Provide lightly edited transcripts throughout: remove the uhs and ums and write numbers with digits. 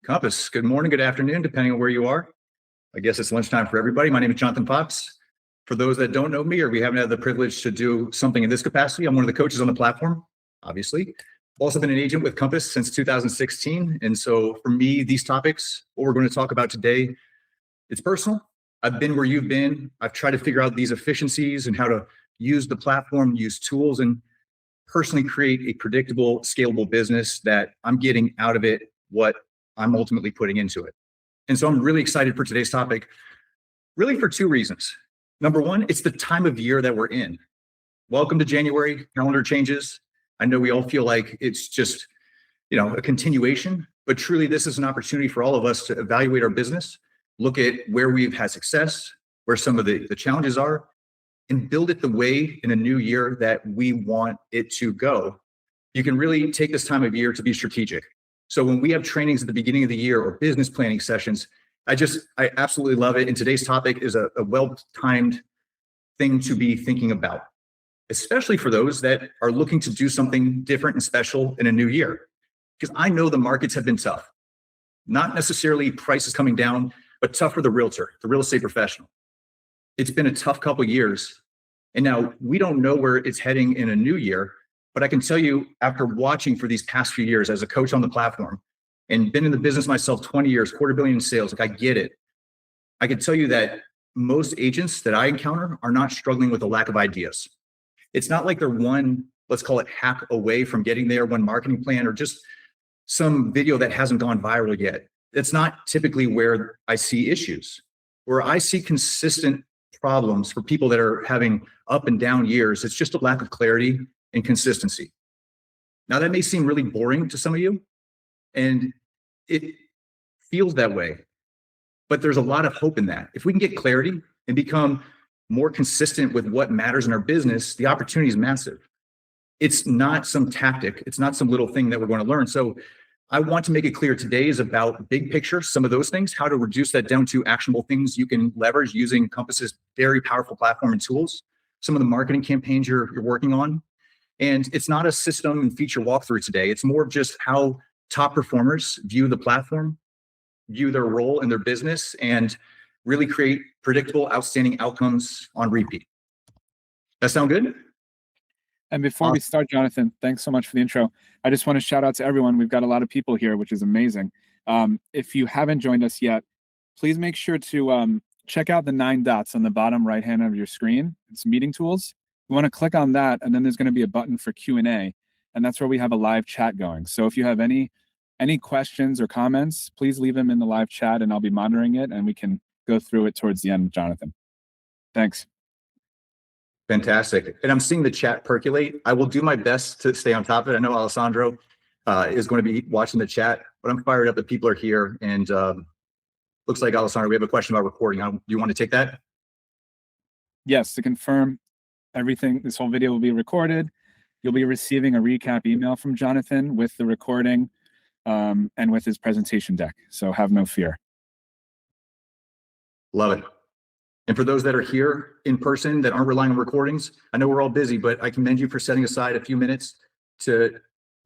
Compass, good morning, good afternoon, depending on where you are. I guess it's lunchtime for everybody. My name is Jonathan Pops. For those that don't know me or we haven't had the privilege to do something in this capacity, I'm one of the coaches on the platform, obviously. Also been an agent with Compass since 2016. And so for me, these topics, what we're going to talk about today, it's personal. I've been where you've been. I've tried to figure out these efficiencies and how to use the platform, use tools, and personally create a predictable, scalable business that I'm getting out of it what I'm ultimately putting into it. And so I'm really excited for today's topic, really for two reasons. Number one, it's the time of year that we're in. Welcome to January, calendar changes. I know we all feel like it's just, a continuation, but truly this is an opportunity for all of us to evaluate our business, look at where we've had success, where some of the challenges are, and build it the way in a new year that we want it to go. You can really take this time of year to be strategic. So when we have trainings at the beginning of the year or business planning sessions, I absolutely love it. And today's topic is a well-timed thing to be thinking about, especially for those that are looking to do something different and special in a new year. Because I know the markets have been tough, not necessarily prices coming down, but tough for the realtor, the real estate professional. It's been a tough couple of years. And now we don't know where it's heading in a new year, but I can tell you after watching for these past few years as a coach on the platform and been in the business myself 20 years, $250 million in sales, I get it. I can tell you that most agents that I encounter are not struggling with a lack of ideas. It's not like they're one, let's call it hack away from getting there, one marketing plan or just some video that hasn't gone viral yet. It's not typically where I see issues. Where I see consistent problems for people that are having up and down years, it's just a lack of clarity and consistency. Now that may seem really boring to some of you, and it feels that way, but there's a lot of hope in that. If we can get clarity and become more consistent with what matters in our business, the opportunity is massive. It's not some tactic. It's not some little thing that we're going to learn. So I want to make it clear today is about big picture, some of those things, how to reduce that down to actionable things you can leverage using Compass's very powerful platform and tools, some of the marketing campaigns you're working on. And it's not a system and feature walkthrough today. It's more of just how top performers view the platform, view their role in their business, and really create predictable, outstanding outcomes on repeat. That sound good? And before we start, Jonathan, thanks so much for the intro. I just want to shout out to everyone. We've got a lot of people here, which is amazing. If you haven't joined us yet, please make sure to check out the 9 dots on the bottom right-hand of your screen. It's meeting tools. You want to click on that, and then there's going to be a button for Q&A, and that's where we have a live chat going. So if you have any questions or comments, please leave them in the live chat, and I'll be monitoring it, and we can go through it towards the end, Jonathan. Thanks. Fantastic. And I'm seeing the chat percolate. I will do my best to stay on top of it. I know Alessandro is going to be watching the chat, but I'm fired up that people are here. And looks like, Alessandro, we have a question about recording. Do you want to take that? Yes, to confirm everything, this whole video will be recorded. You'll be receiving a recap email from Jonathan with the recording and with his presentation deck. So have no fear. Love it. And for those that are here in person that aren't relying on recordings, I know we're all busy, but I commend you for setting aside a few minutes to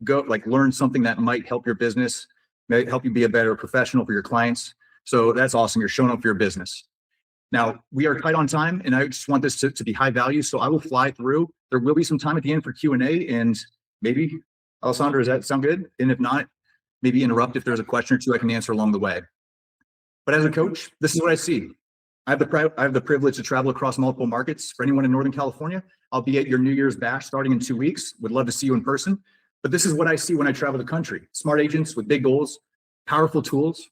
go learn something that might help your business, might help you be a better professional for your clients. So that's awesome. You're showing up for your business. Now, we are tight on time, and I just want this to be high value, so I will fly through. There will be some time at the end for Q&A, and maybe, Alessandro, does that sound good? And if not, maybe interrupt if there's a question or two I can answer along the way. But as a coach, this is what I see. I have the privilege to travel across multiple markets. For anyone in Northern California, I'll be at your New Year's bash starting in 2 weeks. Would love to see you in person. But this is what I see when I travel the country. Smart agents with big goals, powerful tools.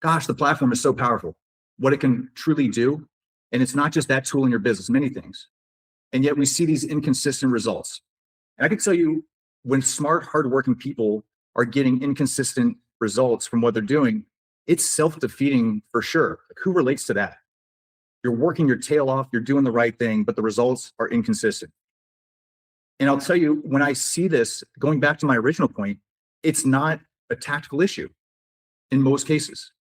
Gosh, the platform is so powerful, what it can truly do. And it's not just that tool in your business, many things. And yet we see these inconsistent results. And I can tell you, when smart, hardworking people are getting inconsistent results from what they're doing, it's self-defeating for sure. Who relates to that? You're working your tail off, you're doing the right thing, but the results are inconsistent. And I'll tell you, when I see this, going back to my original point, it's not a tactical issue in most cases.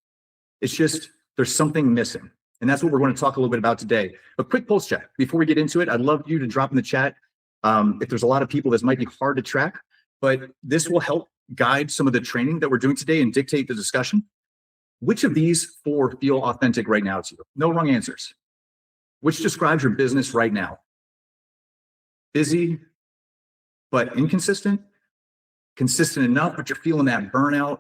It's just there's something missing. And that's what we're going to talk a little bit about today. A quick pulse check. Before we get into it, I'd love you to drop in the chat if there's a lot of people this might be hard to track, but this will help guide some of the training that we're doing today and dictate the discussion. Which of these four feel authentic right now to you? No wrong answers. Which describes your business right now? Busy, but inconsistent? Consistent enough, but you're feeling that burnout?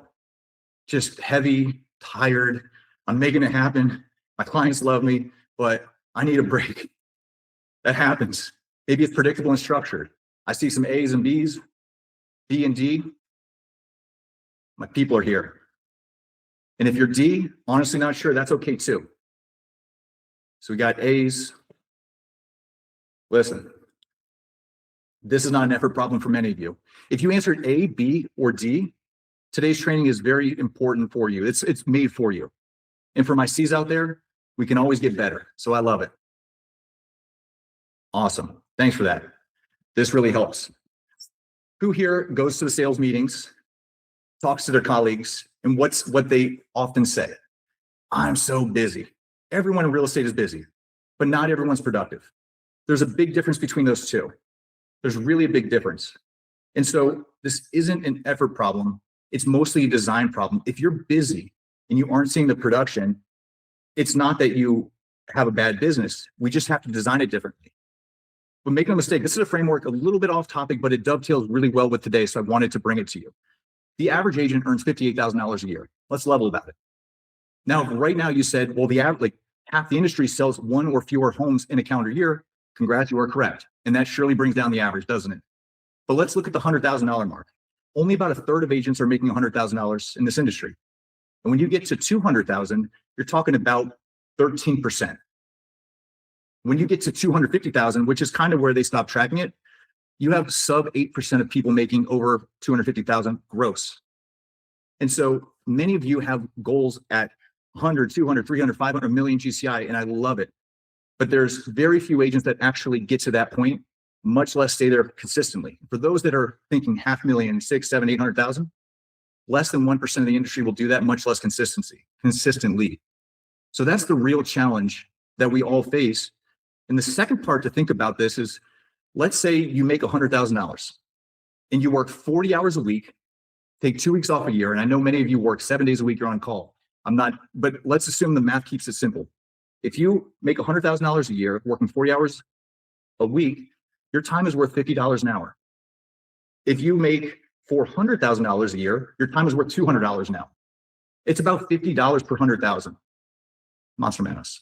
Just heavy, tired. I'm making it happen. My clients love me, but I need a break. That happens. Maybe it's predictable and structured. I see some A's and B's, B and D. My people are here. And if you're D, honestly not sure, that's okay too. So we got A's. Listen, this is not an effort problem for many of you. If you answered A, B, or D, today's training is very important for you. It's made for you. And for my C's out there, we can always get better. So I love it. Awesome. Thanks for that. This really helps. Who here goes to the sales meetings, talks to their colleagues, and what they often say? I'm so busy. Everyone in real estate is busy, but not everyone's productive. There's a big difference between those two. There's really a big difference. And so this isn't an effort problem. It's mostly a design problem. If you're busy and you aren't seeing the production, it's not that you have a bad business. We just have to design it differently. But make no mistake, this is a framework a little bit off topic, but it dovetails really well with today. So I wanted to bring it to you. The average agent earns $58,000 a year. Let's level about it. Now, right now you said, well, the average, like half the industry sells one or fewer homes in a calendar year. Congrats, you are correct. And that surely brings down the average, doesn't it? But let's look at the $100,000 mark. Only about a third of agents are making $100,000 in this industry. And when you get to 200,000, you're talking about 13%. When you get to 250,000, which is kind of where they stop tracking it, you have sub 8% of people making over 250,000 gross. And so many of you have goals at 100, 200, 300, 500 million GCI, and I love it. But there's very few agents that actually get to that point, much less stay there consistently. For those that are thinking 500,000, 6, 7, 800,000, less than 1% of the industry will do that, much less consistently. So that's the real challenge that we all face. And the second part to think about this is, let's say you make $100,000 and you work 40 hours a week, take 2 weeks off a year. And I know many of you work 7 days a week, you're on call. I'm not, but let's assume the math keeps it simple. If you make $100,000 a year, working 40 hours a week, your time is worth $50 an hour. If you make $400,000 a year, your time is worth $200 an hour. It's about $50 per 100,000. Monster Manos.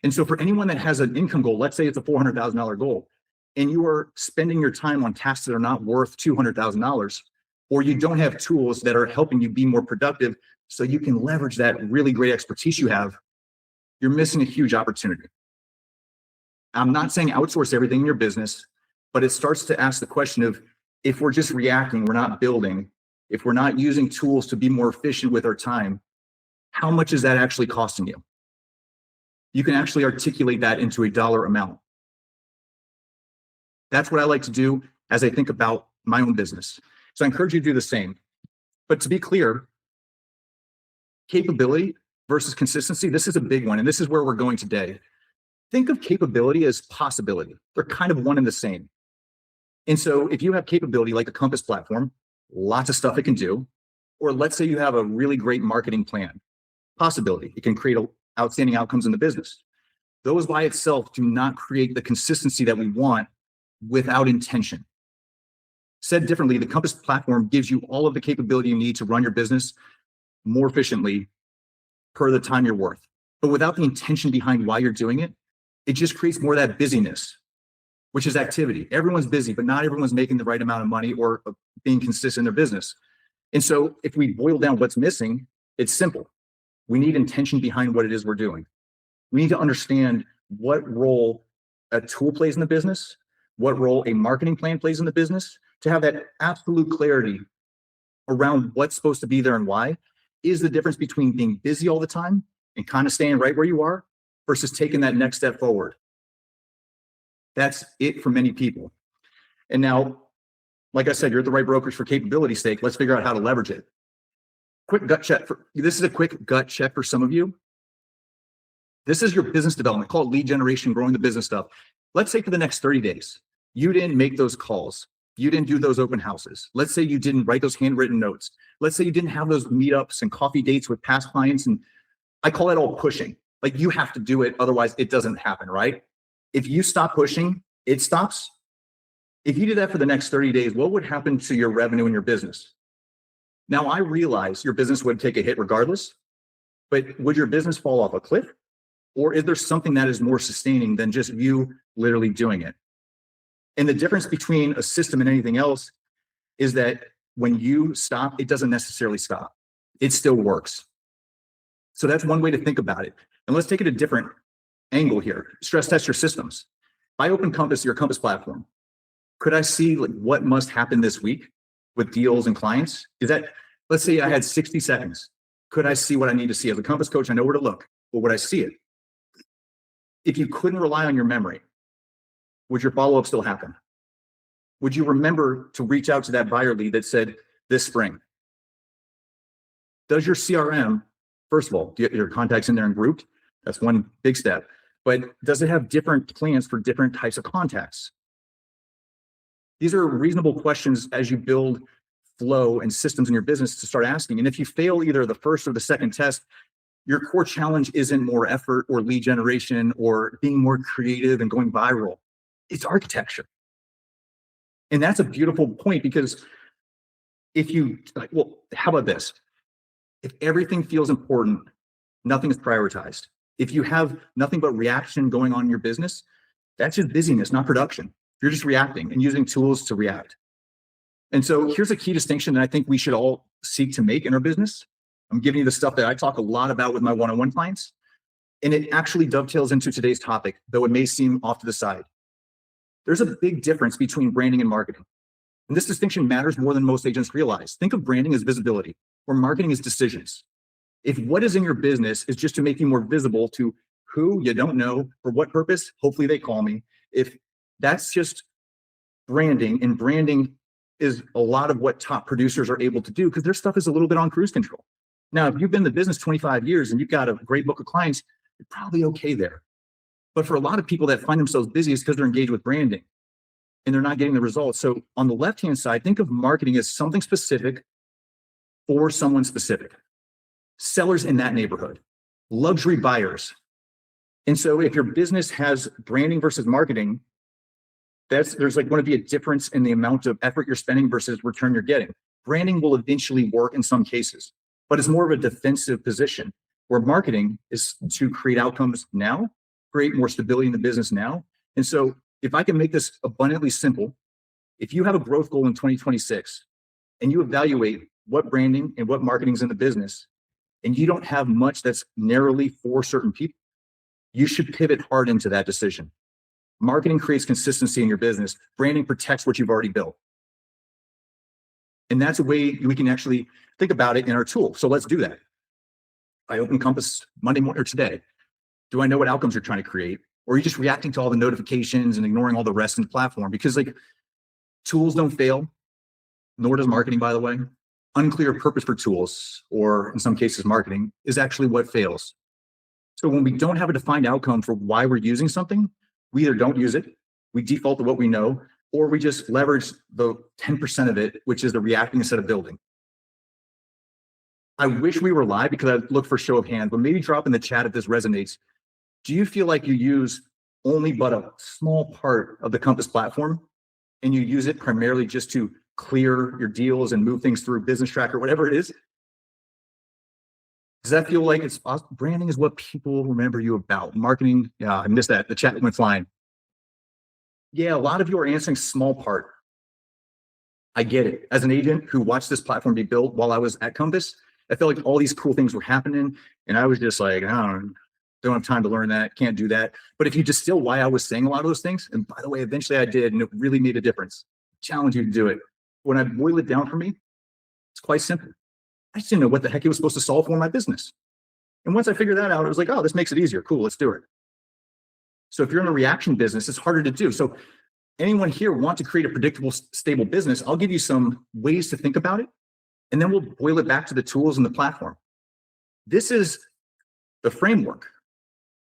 And so for anyone that has an income goal, let's say it's a $400,000 goal, and you are spending your time on tasks that are not worth $200,000, or you don't have tools that are helping you be more productive so you can leverage that really great expertise you have, you're missing a huge opportunity. I'm not saying outsource everything in your business, but it starts to ask the question of, if we're just reacting, we're not building, if we're not using tools to be more efficient with our time, how much is that actually costing you? You can actually articulate that into a dollar amount. That's what I like to do as I think about my own business. So I encourage you to do the same. But to be clear, capability versus consistency, this is a big one. And this is where we're going today. Think of capability as possibility. They're kind of one and the same. And so if you have capability like a Compass platform, lots of stuff it can do, or let's say you have a really great marketing plan, possibility, it can create outstanding outcomes in the business. Those by itself do not create the consistency that we want without intention. Said differently, the Compass platform gives you all of the capability you need to run your business more efficiently per the time you're worth. But without the intention behind why you're doing it, it just creates more of that busyness, which is activity. Everyone's busy, but not everyone's making the right amount of money or being consistent in their business. And so if we boil down what's missing, it's simple. We need intention behind what it is we're doing. We need to understand what role a tool plays in the business, what role a marketing plan plays in the business, to have that absolute clarity around what's supposed to be there and why is the difference between being busy all the time and kind of staying right where you are versus taking that next step forward. That's it for many people. And now, like I said, you're at the right brokerage for capability's sake. Let's figure out how to leverage it. Quick gut check. This is a quick gut check for some of you. This is your business development, call it lead generation, growing the business stuff. Let's say for the next 30 days, you didn't make those calls you didn't do those open houses. Let's say you didn't write those handwritten notes. Let's say you didn't have those meetups and coffee dates with past clients. And I call that all pushing. Like you have to do it. Otherwise it doesn't happen, right? If you stop pushing, it stops. If you did that for the next 30 days, what would happen to your revenue in your business? Now I realize your business would take a hit regardless, but would your business fall off a cliff? Or is there something that is more sustaining than just you literally doing it? And the difference between a system and anything else is that when you stop, it doesn't necessarily stop. It still works. So that's one way to think about it. And let's take it a different angle here. Stress test your systems. If I open Compass, your Compass platform, could I see like what must happen this week with deals and clients? Is that, let's say I had 60 seconds. Could I see what I need to see? As a Compass coach, I know where to look, but would I see it? If you couldn't rely on your memory, would your follow-up still happen? Would you remember to reach out to that buyer lead that said this spring? Does your CRM, first of all, get your contacts in there and grouped? That's one big step. But does it have different plans for different types of contacts? These are reasonable questions as you build flow and systems in your business to start asking. And if you fail either the first or the second test, your core challenge isn't more effort or lead generation or being more creative and going viral. It's architecture. And that's a beautiful point because if you, like, well, how about this? If everything feels important, nothing is prioritized. If you have nothing but reaction going on in your business, that's just busyness, not production. You're just reacting and using tools to react. And so here's a key distinction that I think we should all seek to make in our business. I'm giving you the stuff that I talk a lot about with my one-on-one clients. And it actually dovetails into today's topic, though it may seem off to the side. There's a big difference between branding and marketing. And this distinction matters more than most agents realize. Think of branding as visibility, or marketing as decisions. If what is in your business is just to make you more visible to who you don't know, for what purpose, hopefully they call me. If that's just branding, and branding is a lot of what top producers are able to do because their stuff is a little bit on cruise control. Now, if you've been in the business 25 years and you've got a great book of clients, you're probably okay there. But for a lot of people that find themselves busy, it's because they're engaged with branding and they're not getting the results. So on the left-hand side, think of marketing as something specific for someone specific. Sellers in that neighborhood, luxury buyers. And so if your business has branding versus marketing, there's like going to be a difference in the amount of effort you're spending versus return you're getting. Branding will eventually work in some cases, but it's more of a defensive position where marketing is to create outcomes now, create more stability in the business now. And so if I can make this abundantly simple, if you have a growth goal in 2026 and you evaluate what branding and what marketing is in the business, and you don't have much that's narrowly for certain people, you should pivot hard into that decision. Marketing creates consistency in your business. Branding protects what you've already built. And that's a way we can actually think about it in our tool. So let's do that. I open Compass Monday morning or today. Do I know what outcomes you're trying to create? Or are you just reacting to all the notifications and ignoring all the rest in the platform? Because like tools don't fail, nor does marketing, by the way. Unclear purpose for tools, or in some cases marketing, is actually what fails. So when we don't have a defined outcome for why we're using something, we either don't use it, we default to what we know, or we just leverage the 10% of it, which is the reacting instead of building. I wish we were live because I look for show of hands, but maybe drop in the chat if this resonates. Do you feel like you use only but a small part of the Compass platform and you use it primarily just to clear your deals and move things through Business Tracker, whatever it is? Does that feel like it's branding is what people remember you about? Marketing, yeah, I missed that. The chat went flying. Yeah, a lot of you are answering small part. I get it. As an agent who watched this platform be built while I was at Compass, I felt like all these cool things were happening. And I was just like, I don't have time to learn that, can't do that. But if you distill why I was saying a lot of those things, and by the way, eventually I did, and it really made a difference. Challenge you to do it. When I boil it down for me, it's quite simple. I just didn't know what the heck it was supposed to solve for in my business. And once I figured that out, I was like, oh, this makes it easier. Cool, let's do it. So if you're in a reaction business, it's harder to do. So anyone here want to create a predictable, stable business, I'll give you some ways to think about it. And then we'll boil it back to the tools and the platform. This is the framework.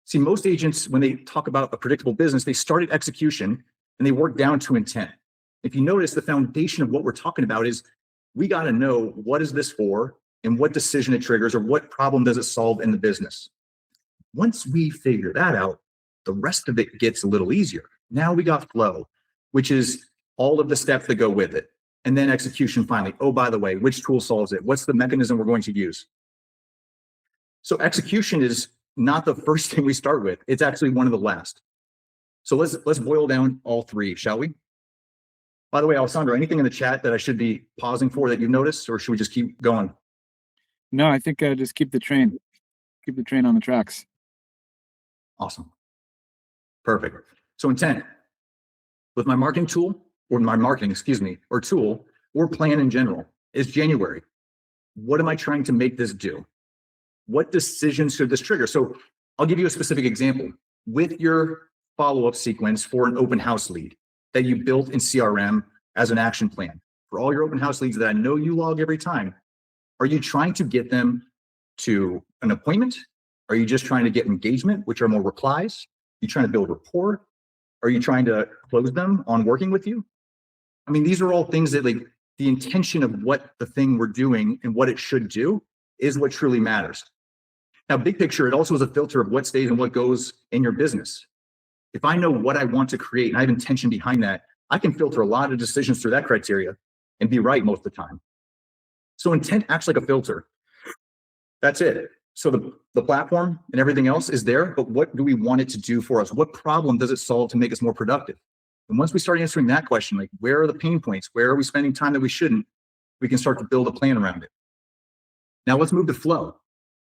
See, most agents, when they talk about a predictable business, they start at execution and they work down to intent. If you notice, the foundation of what we're talking about is we got to know what is this for and what decision it triggers or what problem does it solve in the business. Once we figure that out, the rest of it gets a little easier. Now we got flow, which is all of the steps that go with it. And then execution finally. Oh, by the way, which tool solves it? What's the mechanism we're going to use? So execution is not the first thing we start with. It's actually one of the last. So let's boil down all three, shall we? By the way, Alessandro, anything in the chat that I should be pausing for that you've noticed, or should we just keep going? No, I think just keep the train on the tracks. Awesome. Perfect. So intent with my marketing tool or my marketing, excuse me, or tool or plan in general is January. What am I trying to make this do? What decisions should this trigger? So I'll give you a specific example. With your follow-up sequence for an open house lead that you built in CRM as an action plan for all your open house leads that I know you log every time, are you trying to get them to an appointment? Are you just trying to get engagement, which are more replies? Are you trying to build rapport? Are you trying to close them on working with you? I mean, these are all things that like the intention of what the thing we're doing and what it should do is what truly matters. Now, big picture, it also is a filter of what stays and what goes in your business. If I know what I want to create and I have intention behind that, I can filter a lot of decisions through that criteria and be right most of the time. So intent acts like a filter. That's it. So the platform and everything else is there, but what do we want it to do for us? What problem does it solve to make us more productive? And once we start answering that question, like where are the pain points? Where are we spending time that we shouldn't? We can start to build a plan around it. Now let's move to flow,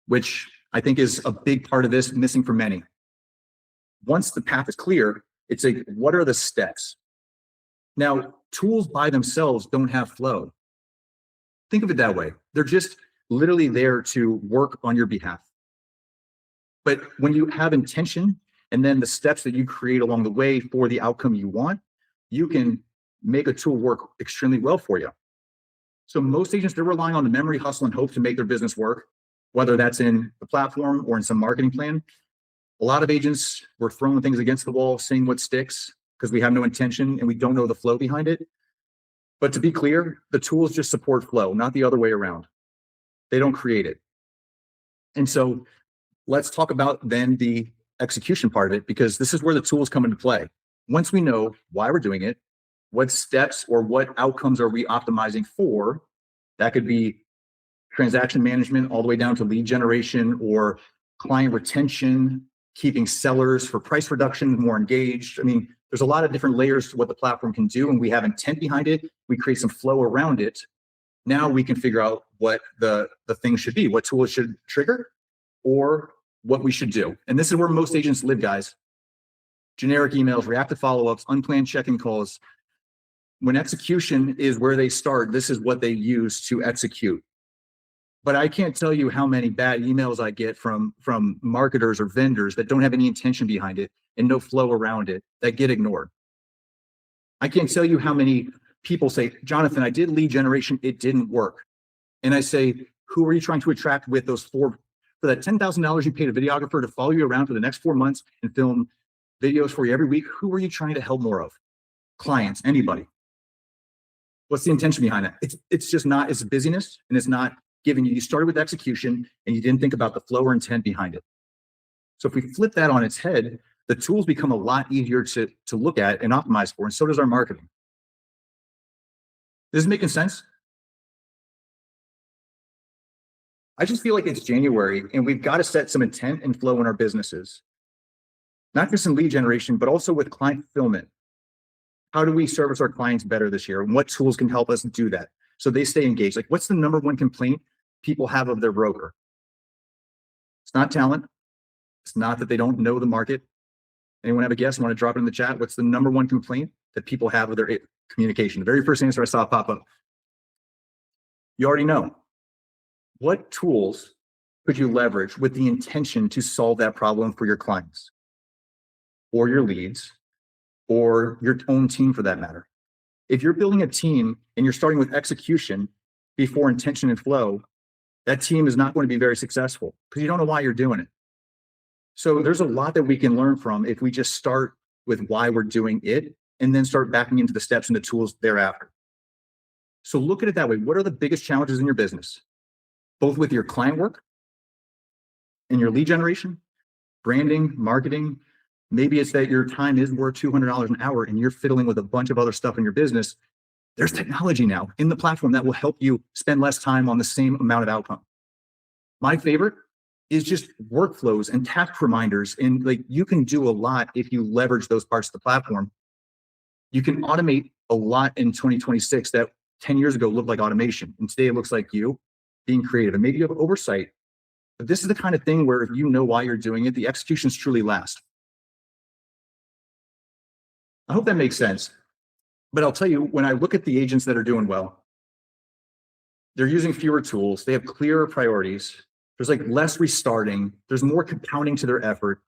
which I think is a big part of this, missing for many. Once the path is clear, it's like, what are the steps? Now, tools by themselves don't have flow. Think of it that way. They're just literally there to work on your behalf. But when you have intention and then the steps that you create along the way for the outcome you want, you can make a tool work extremely well for you. So most agents, they're relying on the memory, hustle, and hope to make their business work, whether that's in the platform or in some marketing plan. A lot of agents, we're throwing things against the wall, seeing what sticks because we have no intention and we don't know the flow behind it. But to be clear, the tools just support flow, not the other way around. They don't create it. And so let's talk about then the execution part of it, because this is where the tools come into play. Once we know why we're doing it, what steps or what outcomes are we optimizing for, that could be transaction management all the way down to lead generation or client retention, keeping sellers for price reduction more engaged. I mean, there's a lot of different layers to what the platform can do, and we have intent behind it. We create some flow around it. Now we can figure out what the thing should be, what tool it should trigger, or what we should do. And this is where most agents live, guys. Generic emails, reactive follow-ups, unplanned check-in calls. When execution is where they start, this is what they use to execute. But I can't tell you how many bad emails I get from marketers or vendors that don't have any intention behind it and no flow around it that get ignored. I can't tell you how many people say, Jonathan, I did lead generation, it didn't work. And I say, who are you trying to attract with those for that $10,000 you paid a videographer to follow you around for the next 4 months and film videos for you every week? Who are you trying to help more of? Clients, anybody. What's the intention behind that? It's just not, it's busyness, and it's not giving you started with execution and you didn't think about the flow or intent behind it. So if we flip that on its head, the tools become a lot easier to look at and optimize for, and so does our marketing. This is making sense? I just feel like it's January and we've got to set some intent and flow in our businesses, not just in lead generation, but also with client fulfillment. How do we service our clients better this year? And what tools can help us do that so they stay engaged? Like, what's the number one complaint people have of their broker? It's not talent. It's not that they don't know the market. Anyone have a guess? Want to drop it in the chat? What's the number one complaint that people have with their communication? The very first answer I saw pop up. You already know. What tools could you leverage with the intention to solve that problem for your clients or your leads or your own team for that matter? If you're building a team and you're starting with execution before intention and flow, that team is not going to be very successful because you don't know why you're doing it. So there's a lot that we can learn from if we just start with why we're doing it and then start backing into the steps and the tools thereafter. So look at it that way. What are the biggest challenges in your business, both with your client work and your lead generation, branding, marketing? Maybe it's that your time is worth $200 an hour and you're fiddling with a bunch of other stuff in your business. There's technology now in the platform that will help you spend less time on the same amount of outcome. My favorite is just workflows and task reminders. And like, you can do a lot if you leverage those parts of the platform. You can automate a lot in 2026 that 10 years ago looked like automation. And today it looks like you being creative, and maybe you have oversight. But this is the kind of thing where if you know why you're doing it, the executions truly last. I hope that makes sense. But I'll tell you, when I look at the agents that are doing well, they're using fewer tools. They have clearer priorities. There's like less restarting. There's more compounding to their effort.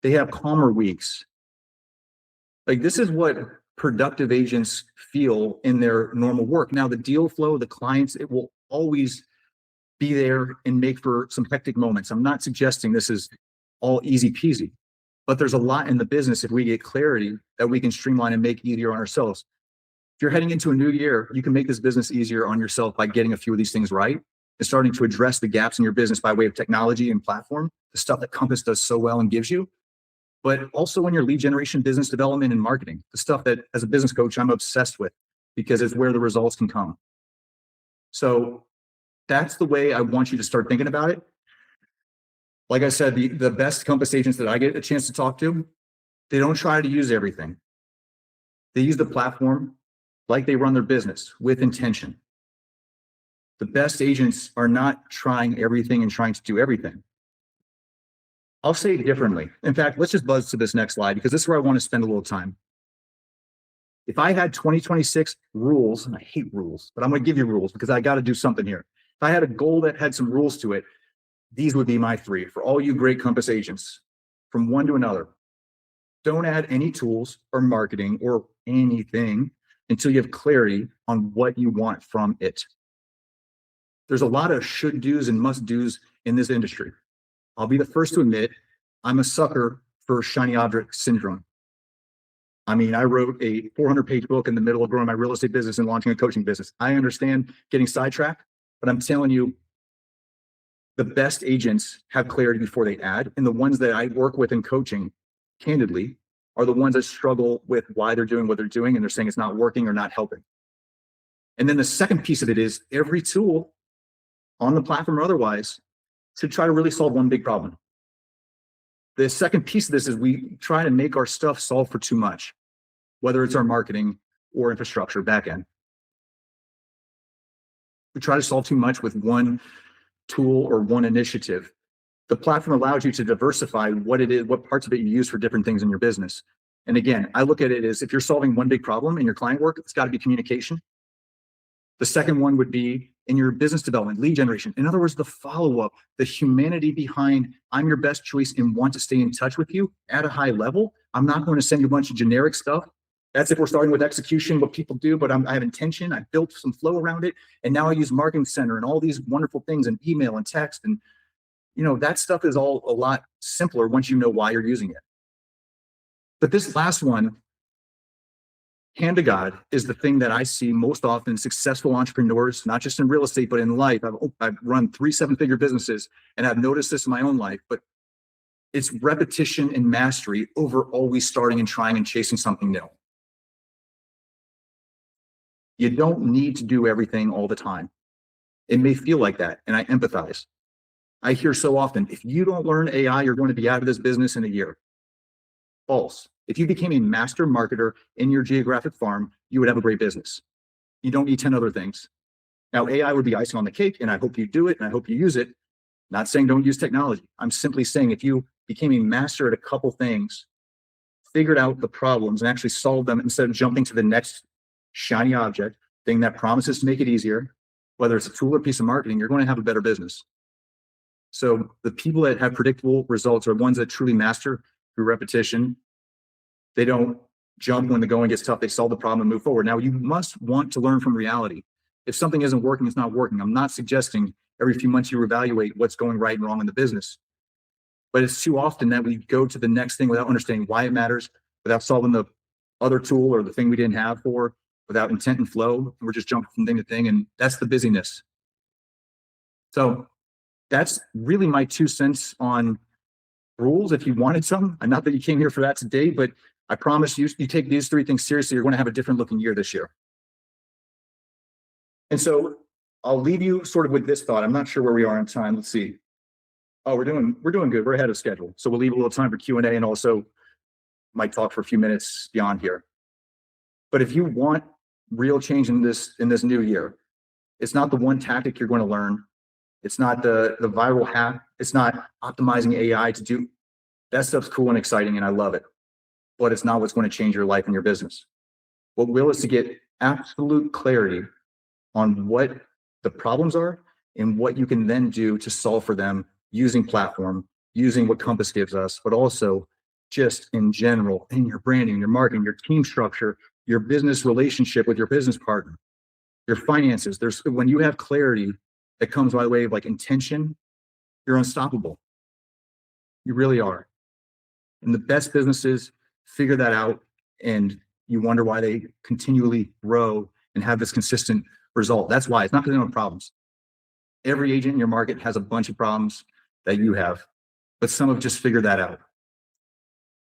They have calmer weeks. Like, this is what productive agents feel in their normal work. Now, the deal flow, the clients, it will always be there and make for some hectic moments. I'm not suggesting this is all easy peasy, but there's a lot in the business if we get clarity that we can streamline and make easier on ourselves. If you're heading into a new year, you can make this business easier on yourself by getting a few of these things right and starting to address the gaps in your business by way of technology and platform, the stuff that Compass does so well and gives you, but also in your lead generation, business development, and marketing, the stuff that as a business coach, I'm obsessed with because it's where the results can come. So that's the way I want you to start thinking about it. Like I said, the best Compass agents that I get a chance to talk to, they don't try to use everything. They use the platform like they run their business with intention. The best agents are not trying everything and trying to do everything. I'll say it differently. In fact, let's just buzz to this next slide because this is where I want to spend a little time. If I had 2026 rules, and I hate rules, but I'm going to give you rules because I got to do something here. If I had a goal that had some rules to it, these would be my 3 for all you great Compass agents, from one to another. Don't add any tools or marketing or anything until you have clarity on what you want from it. There's a lot of should do's and must do's in this industry. I'll be the first to admit I'm a sucker for shiny object syndrome. I mean, I wrote a 400-page book in the middle of growing my real estate business and launching a coaching business. I understand getting sidetracked, but I'm telling you, the best agents have clarity before they add. And the ones that I work with in coaching, candidly, are the ones that struggle with why they're doing what they're doing and they're saying it's not working or not helping. And then the second piece of it is every tool on the platform or otherwise should try to really solve one big problem. The second piece of this is we try to make our stuff solve for too much, whether it's our marketing or infrastructure backend. We try to solve too much with one tool or one initiative. The platform allows you to diversify what it is, what parts of it you use for different things in your business. And again, I look at it as if you're solving one big problem in your client work, it's got to be communication. The second one would be in your business development, lead generation. In other words, the follow-up, the humanity behind I'm your best choice and want to stay in touch with you at a high level. I'm not going to send you a bunch of generic stuff. That's if we're starting with execution, what people do, but I have intention. I built some flow around it. And now I use Marketing Center and all these wonderful things and email and text. And, you know, that stuff is all a lot simpler once you know why you're using it. But this last one, hand to God, is the thing that I see most often successful entrepreneurs, not just in real estate, but in life. I've run 3 7-figure businesses and I've noticed this in my own life, but it's repetition and mastery over always starting and trying and chasing something new. You don't need to do everything all the time. It may feel like that, and I empathize. I hear so often, if you don't learn AI, you're going to be out of this business in a year. False. If you became a master marketer in your geographic farm, you would have a great business. You don't need 10 other things. Now, AI would be icing on the cake, and I hope you do it, and I hope you use it. Not saying don't use technology. I'm simply saying if you became a master at a couple things, figured out the problems, and actually solved them instead of jumping to the next shiny object, thing that promises to make it easier, whether it's a tool or piece of marketing, you're going to have a better business. So the people that have predictable results are ones that truly master through repetition. They don't jump when the going gets tough. They solve the problem and move forward. Now, you must want to learn from reality. If something isn't working, it's not working. I'm not suggesting every few months you evaluate what's going right and wrong in the business. But it's too often that we go to the next thing without understanding why it matters, without solving the other tool or the thing we didn't have for without intent and flow. We're just jumping from thing to thing, and that's the busyness. So that's really my 2 cents on rules. If you wanted some, and not that you came here for that today, but I promise you, you take these 3 things seriously, you're going to have a different looking year this year. And so I'll leave you sort of with this thought. I'm not sure where we are in time. Let's see. Oh, we're doing good. We're ahead of schedule. So we'll leave a little time for Q&A, and also might talk for a few minutes beyond here. But if you want real change in this new year, it's not the one tactic you're going to learn. It's not the viral hack. It's not optimizing AI to do that stuff's cool and exciting, and I love it. But it's not what's going to change your life and your business. What will is to get absolute clarity on what the problems are and what you can then do to solve for them using platform, using what Compass gives us, but also just in general, in your branding, your marketing, your team structure, your business relationship with your business partner, your finances. When you have clarity that comes by way of like intention, you're unstoppable. You really are. And the best businesses figure that out, and you wonder why they continually grow and have this consistent result. That's why. It's not because they don't have problems. Every agent in your market has a bunch of problems that you have, but some have just figured that out.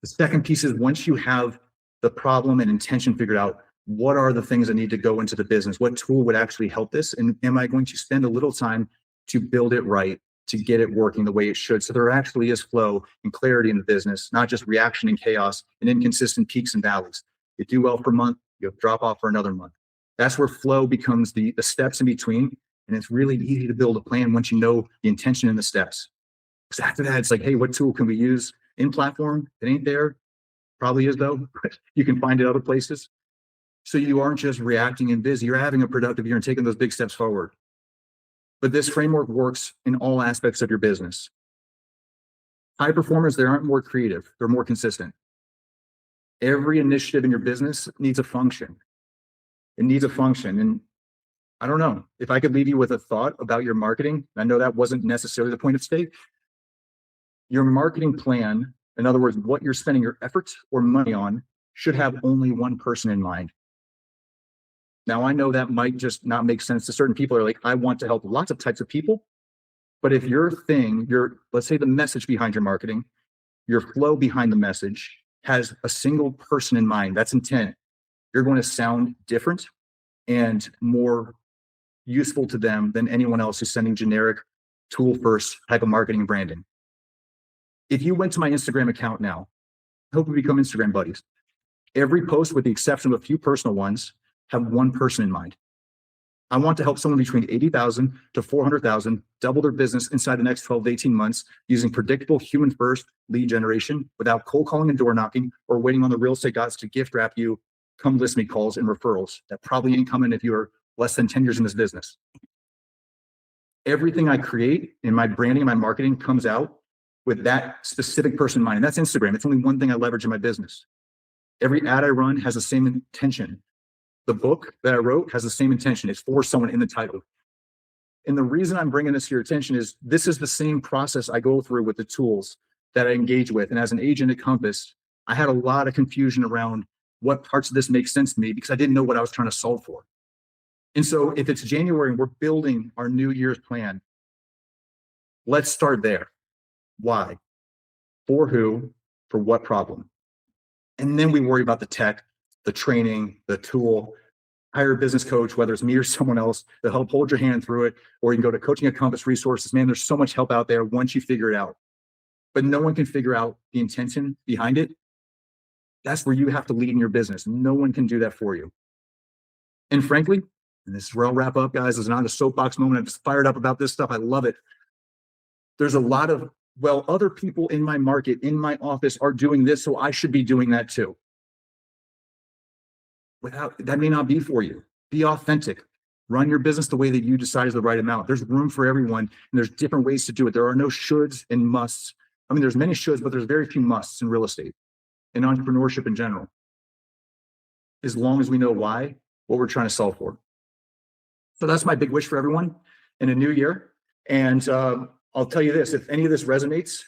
The second piece is, once you have the problem and intention figured out, what are the things that need to go into the business? What tool would actually help this? And am I going to spend a little time to build it right, to get it working the way it should? So there actually is flow and clarity in the business, not just reaction and chaos and inconsistent peaks and valleys. You do well for a month, you drop off for another month. That's where flow becomes the steps in between. And it's really easy to build a plan once you know the intention and the steps. Because after that, it's like, hey, what tool can we use in platform? It ain't there. Probably is though, but you can find it other places. So you aren't just reacting and busy, you're having a productive year and taking those big steps forward. But this framework works in all aspects of your business. High performers, they aren't more creative, they're more consistent. Every initiative in your business needs a function. It needs a function. And I don't know, if I could leave you with a thought about your marketing, I know that wasn't necessarily the point of today. Your marketing plan, in other words, what you're spending your efforts or money on, should have only one person in mind. Now, I know that might just not make sense to certain people. Are like, I want to help lots of types of people. But if your thing, let's say the message behind your marketing, your flow behind the message has a single person in mind, that's intent, you're going to sound different and more useful to them than anyone else who's sending generic tool first type of marketing and branding. If you went to my Instagram account now, I hope we become Instagram buddies. Every post, with the exception of a few personal ones, have one person in mind. I want to help someone between 80,000 to 400,000 double their business inside the next 12 to 18 months using predictable human first lead generation without cold calling and door knocking or waiting on the real estate gods to gift wrap you come list me calls and referrals that probably ain't coming if you're less than 10 years in this business. Everything I create in my branding and my marketing comes out with that specific person in mind. And that's Instagram. It's only one thing I leverage in my business. Every ad I run has the same intention. The book that I wrote has the same intention. It's for someone in the title. And the reason I'm bringing this to your attention is this is the same process I go through with the tools that I engage with. And as an agent at Compass, I had a lot of confusion around what parts of this make sense to me because I didn't know what I was trying to solve for. And so if it's January and we're building our New Year's plan, let's start there. Why? For who? For what problem? And then we worry about the tech, the training, the tool. Hire a business coach, whether it's me or someone else, to help hold your hand through it, or you can go to Coaching at Compass resources. Man, there's so much help out there once you figure it out. But no one can figure out the intention behind it. That's where you have to lead in your business. No one can do that for you. And frankly, and this is where I'll wrap up, guys, it's not a soapbox moment. I'm just fired up about this stuff. I love it. There's a lot of, well, other people in my market, in my office are doing this, so I should be doing that too. That may not be for you. Be authentic. Run your business the way that you decide is the right amount. There's room for everyone, and there's different ways to do it. There are no shoulds and musts. I mean, there's many shoulds, but there's very few musts in real estate and entrepreneurship in general. As long as we know why, what we're trying to solve for. So that's my big wish for everyone in a new year. And I'll tell you this, if any of this resonates,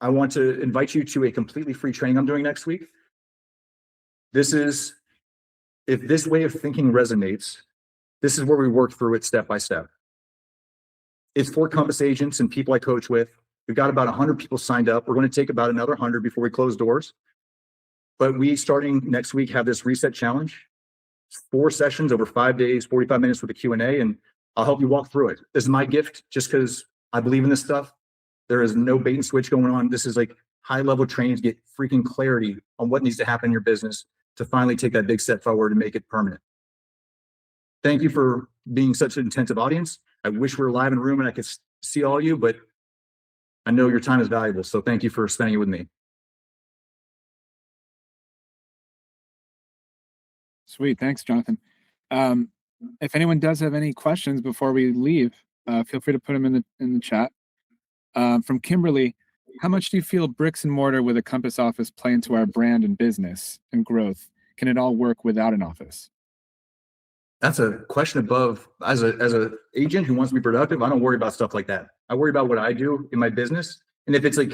I want to invite you to a completely free training I'm doing next week. if this way of thinking resonates, this is where we work through it step by step. It's for Compass agents and people I coach with. We've got about 100 people signed up. We're going to take about another 100 before we close doors. But we, starting next week, have this reset challenge. 4 sessions over 5 days, 45 minutes with a Q&A, and I'll help you walk through it. This is my gift just because I believe in this stuff. There is no bait and switch going on. This is like high-level training to get freaking clarity on what needs to happen in your business to finally take that big step forward and make it permanent. Thank you for being such an intensive audience. I wish we were live in the room and I could see all you, but I know your time is valuable. So thank you for spending it with me. Sweet. Thanks, Jonathan. If anyone does have any questions before we leave, feel free to put them in the chat. From Kimberly, how much do you feel bricks and mortar with a Compass office play into our brand and business and growth? Can it all work without an office? That's a question above. As a agent who wants to be productive, I don't worry about stuff like that. I worry about what I do in my business. And if it's like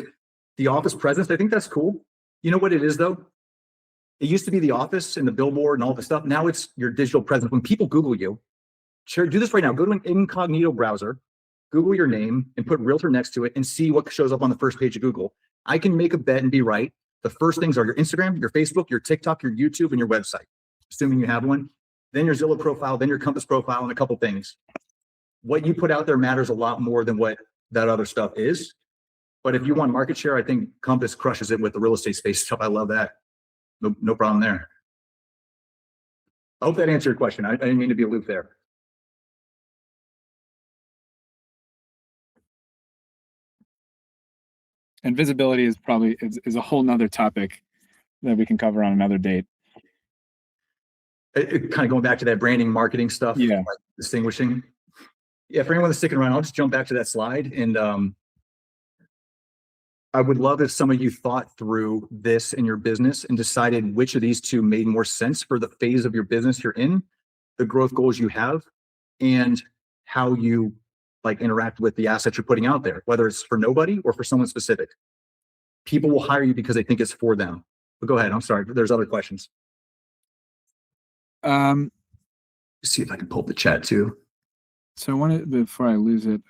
the office presence, I think that's cool. You know what it is though? It used to be the office and the billboard and all this stuff. Now it's your digital presence. When people Google you, sure, do this right now. Go to an incognito browser, Google your name and put realtor next to it and see what shows up on the first page of Google. I can make a bet and be right. The first things are your Instagram, your Facebook, your TikTok, your YouTube, and your website, assuming you have one. Then your Zillow profile, then your Compass profile, and a couple things. What you put out there matters a lot more than what that other stuff is. But if you want market share, I think Compass crushes it with the real estate space stuff. I love that. No problem there. I hope that answered your question. I didn't mean to be aloof there. And visibility is probably is a whole nother topic that we can cover on another date. Kind of going back to that branding, marketing stuff, yeah, like distinguishing. Yeah, for anyone that's sticking around, I'll just jump back to that slide. And I would love if some of you thought through this in your business and decided which of these two made more sense for the phase of your business you're in, the growth goals you have, and how you like interact with the assets you're putting out there, whether it's for nobody or for someone specific. People will hire you because they think it's for them. But go ahead. I'm sorry. There's other questions. Let's see if I can pull up the chat too. So I want to, before I lose it.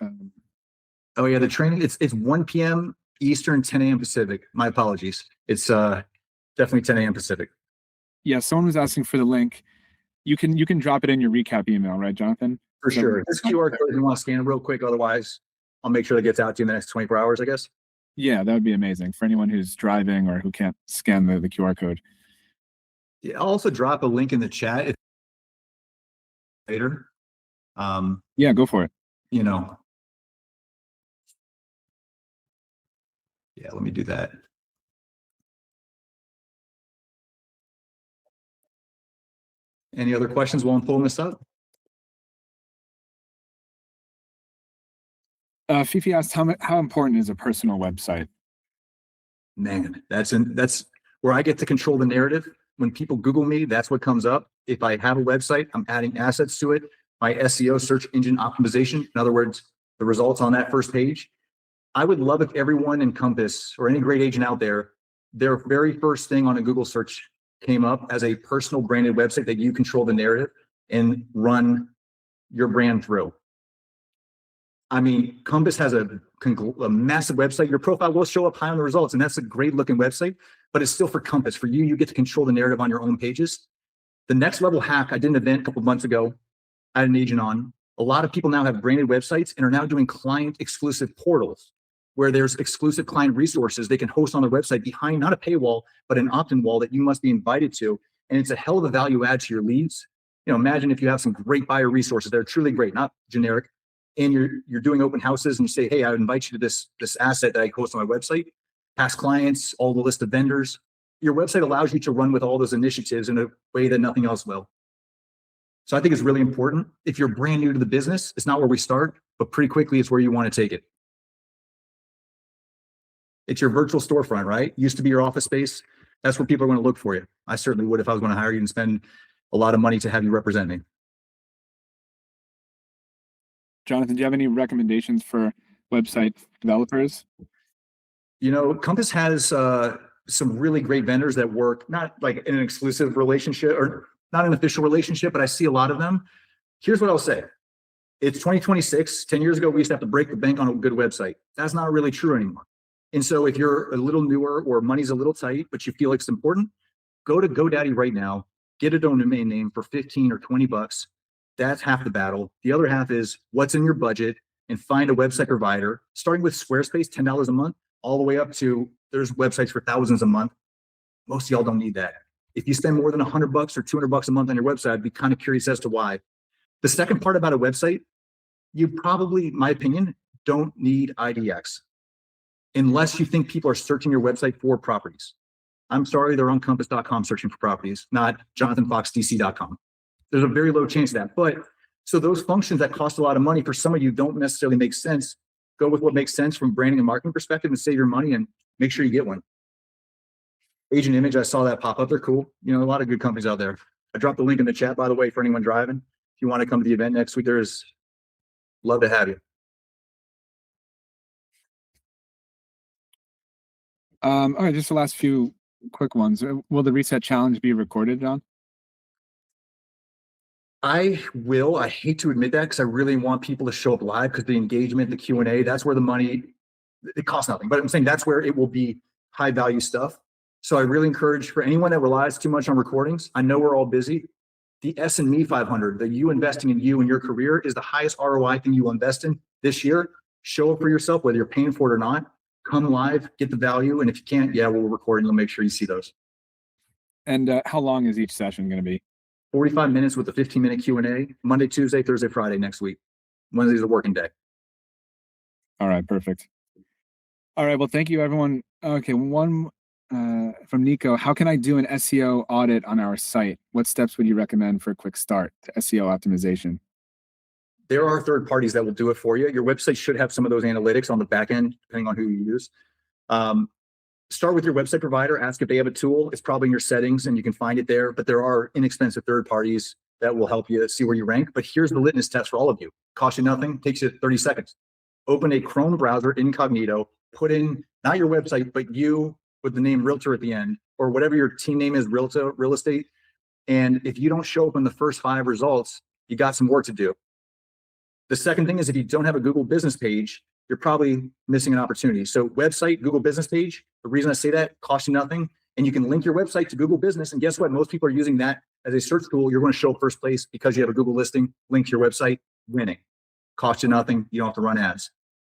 Oh yeah, the training, it's 1 p.m. Eastern, 10 a.m. Pacific. My apologies. It's definitely 10 a.m. Pacific. Yeah, someone was asking for the link. You can drop it in your recap email, right, Jonathan? For sure. This QR code, if you want to scan it real quick, otherwise I'll make sure that gets out to you in the next 24 hours, I guess. Yeah, that would be amazing for anyone who's driving or who can't scan the QR code. Yeah, I'll also drop a link in the chat later. Yeah, go for it. You know. Yeah, let me do that. Any other questions while I'm pulling this up? Fifi asked, how important is a personal website? Man, that's where I get to control the narrative. When people Google me, that's what comes up. If I have a website, I'm adding assets to it. My SEO, search engine optimization, in other words, the results on that first page. I would love if everyone in Compass or any great agent out there, their very first thing on a Google search came up as a personal branded website that you control the narrative and run your brand through. I mean, Compass has a massive website. Your profile will show up high on the results, and that's a great looking website, but it's still for Compass. For you, you get to control the narrative on your own pages. The next level hack, I did an event a couple of months ago. I had an agent on. A lot of people now have branded websites and are now doing client exclusive portals where there's exclusive client resources they can host on their website behind not a paywall, but an opt-in wall that you must be invited to. And it's a hell of a value add to your leads. You know, imagine if you have some great buyer resources that are truly great, not generic, and you're doing open houses and you say, hey, I invite you to this asset that I host on my website, past clients, all the list of vendors. Your website allows you to run with all those initiatives in a way that nothing else will. So I think it's really important. If you're brand new to the business, it's not where we start, but pretty quickly it's where you want to take it. It's your virtual storefront, right? Used to be your office space. That's where people are going to look for you. I certainly would if I was going to hire you and spend a lot of money to have you represent me. Jonathan, do you have any recommendations for website developers? You know, Compass has some really great vendors that work, not like in an exclusive relationship or not an official relationship, but I see a lot of them. Here's what I'll say. It's 2026. 10 years ago, we used to have to break the bank on a good website. That's not really true anymore. And so if you're a little newer or money's a little tight, but you feel like it's important, go to GoDaddy right now, get a domain name for 15 or 20 bucks. That's half the battle. The other half is what's in your budget and find a website provider, starting with Squarespace, $10 a month, all the way up to there's websites for thousands a month. Most of y'all don't need that. If you spend more than $100 or $200 a month on your website, I'd be kind of curious as to why. The second part about a website, you probably, my opinion, don't need IDX unless you think people are searching your website for properties. I'm sorry, they're on compass.com searching for properties, not jonathanfoxdc.com. There's a very low chance of that. But so those functions that cost a lot of money for some of you don't necessarily make sense. Go with what makes sense from branding and marketing perspective and save your money and make sure you get one. Agent Image, I saw that pop up. They're cool. You know, a lot of good companies out there. I dropped the link in the chat, by the way, for anyone driving. If you want to come to the event next week, there's love to have you. All right, just the last few quick ones. Will the reset challenge be recorded, John? I will. I hate to admit that because I really want people to show up live because the engagement, the Q&A, that's where the money, it costs nothing. But I'm saying that's where it will be high value stuff. So I really encourage for anyone that relies too much on recordings, I know we're all busy. The S&Me 500, the you investing in you and your career is the highest ROI thing you will invest in this year. Show up for yourself, whether you're paying for it or not. Come live, get the value. And if you can't, yeah, we'll record and you'll make sure you see those. And how long is each session going to be? 45 minutes with a 15-minute Q&A, Monday, Tuesday, Thursday, Friday next week. Wednesday's a working day. All right, perfect. All right, well, thank you, everyone. Okay, one from Nico. How can I do an SEO audit on our site? What steps would you recommend for a quick start to SEO optimization? There are third parties that will do it for you. Your website should have some of those analytics on the back end, depending on who you use. Start with your website provider, ask if they have a tool. It's probably in your settings and you can find it there, but there are inexpensive third parties that will help you see where you rank. But here's the litmus test for all of you. Costs you nothing, takes you 30 seconds. Open a Chrome browser incognito, put in not your website, but you with the name Realtor at the end, or whatever your team name is, Realtor, real estate. And if you don't show up in the first 5 results, you got some work to do. The second thing is if you don't have a Google business page, you're probably missing an opportunity. So website, Google business page, the reason I say that, costs you nothing. And you can link your website to Google business. And guess what? Most people are using that as a search tool. You're going to show up first place because you have a Google listing, link to your website, winning. Cost you nothing. You don't have to run ads.